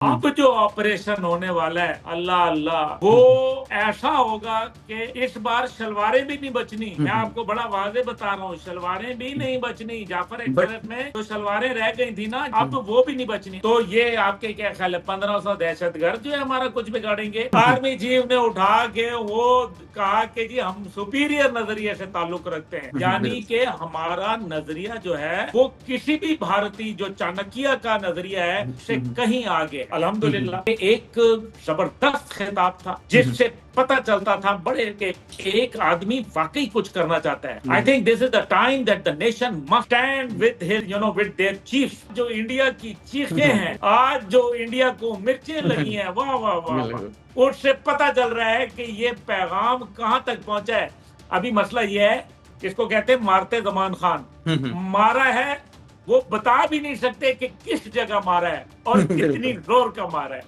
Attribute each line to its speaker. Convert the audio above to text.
Speaker 1: अब जो ऑपरेशन होने वाला है अल्लाह अल्लाह वो ऐसा होगा कि इस बार शलवारें भी नहीं बचनी। मैं आपको बड़ा वाजे बता रहा हूँ, शलवारें भी नहीं बचनी। जाफर एक्सप्रेस में जो शलवारें रह गई थी ना, अब वो भी नहीं बचनी। तो ये आपके क्या ख्याल है, 1500 दहशतगर्द जो है हमारा कुछ बिगाड़ेंगे? आर्मी चीफ ने उठा के वो कहा कि जी हम सुपीरियर नजरिए से ताल्लुक रखते हैं, यानी कि हमारा नजरिया जो है वो किसी भी भारतीय जो चाणक्य का नजरिया है उससे कहीं आगे। अल्हम्दुलिल्लाह एक जबरदस्त खिताब था जिससे पता चलता था बड़े के एक आदमी वाकई कुछ करना चाहता है। I think this is the time that the nation must stand with his with their chief. जो इंडिया की चीखें हैं आज, जो इंडिया को मिर्चें लगी हैं, वाह वाह वाह वाह, उससे पता चल रहा है कि ये पैगाम कहां तक पहुंचा है। अभी मसला ये है, इसको कहते हैं मारते जमान खान। मारा है वो बता भी नहीं सकते कि किस जगह मारा है और कितनी जोर का मारा है।